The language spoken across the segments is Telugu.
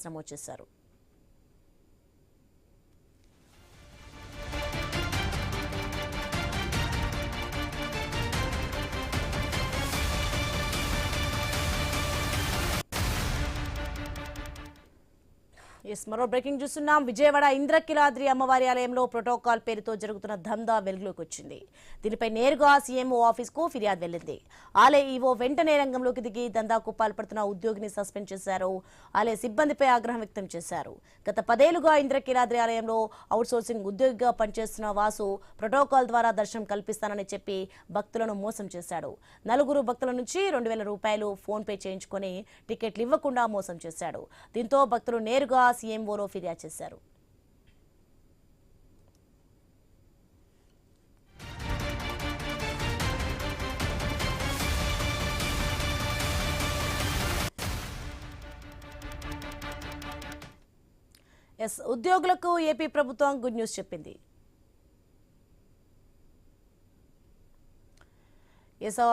నమోదు చేశారు. మరో బ్రేకింగ్ చూస్తున్నాం. విజయవాడ ఇంద్రకీలాద్రి అమ్మవారి ఆలయంలో ప్రోటోకాల్ పేరుతో జరుగుతున్న దందా వెలుగులోకి వచ్చింది. దీనిపై నేరుగా సీఎంఓ ఆఫీస్ కు ఫిర్యాదు వెళ్లింది. ఆలయ ఈవో వెంటనే రంగంలోకి దిగి దందాకు పాల్పడుతున్న ఉద్యోగిని సస్పెండ్ చేశారు. ఆలయ సిబ్బందిపై ఆగ్రహం వ్యక్తం చేశారు. గత 10 ఏళ్లుగా ఇంద్రకీలాద్రి ఆలయంలో అవుట్సోర్సింగ్ ఉద్యోగిగా పనిచేస్తున్న వాసు ప్రోటోకాల్ ద్వారా దర్శనం కల్పిస్తానని చెప్పి భక్తులను మోసం చేశాడు. 4 భక్తుల నుంచి 2000 రూపాయలు ఫోన్ పే చేయించుకొని టికెట్లు ఇవ్వకుండా మోసం చేశాడు. దీంతో భక్తులు నేరుగా సీఎంఓలో ఫిర్యాదు చేశారు. ఉద్యోగులకు ఏపీ ప్రభుత్వం గుడ్ న్యూస్ చెప్పింది.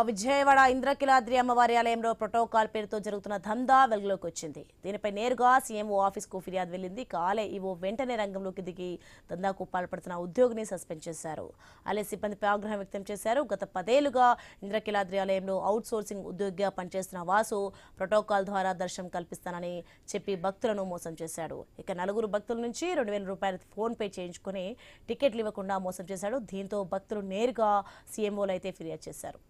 విజయవాడ ఇంద్రకీలాద్రి అమ్మవారి ఆలయంలో ప్రోటోకాల్ పేరుతో జరుగుతున్న దందా వెలుగులోకి వచ్చింది. దీనిపై నేరుగా సీఎంఓ ఆఫీస్ కు ఫిర్యాదు వెళ్లింది. ఆలయ ఈవో వెంటనే రంగంలోకి దిగి దందాకు పాల్పడుతున్న ఉద్యోగిని సస్పెండ్ చేశారు. ఆలయ సిబ్బందిపై ఆగ్రహం వ్యక్తం చేశారు. గత 10 ఏళ్లుగా ఇంద్రకీలాద్రి ఆలయంలో అవుట్ సోర్సింగ్ ఉద్యోగిగా పనిచేస్తున్న వాసు ప్రోటోకాల్ ద్వారా దర్శనం కల్పిస్తానని చెప్పి భక్తులను మోసం చేశాడు. ఇక 4 భక్తుల నుంచి 2000 రూపాయలు ఫోన్ పే చేయించుకుని టికెట్లు ఇవ్వకుండా మోసం చేశాడు. దీంతో భక్తులు నేరుగా సీఎంఓలో అయితే ఫిర్యాదు చేశారు.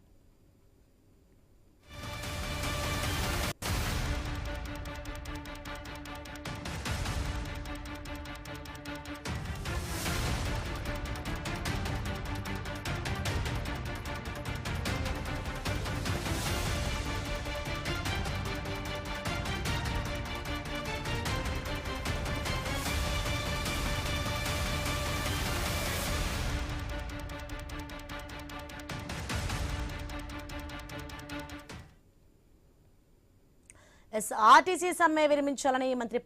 ఆర్టీసీ సమ్మె విరమించాలని మంత్రి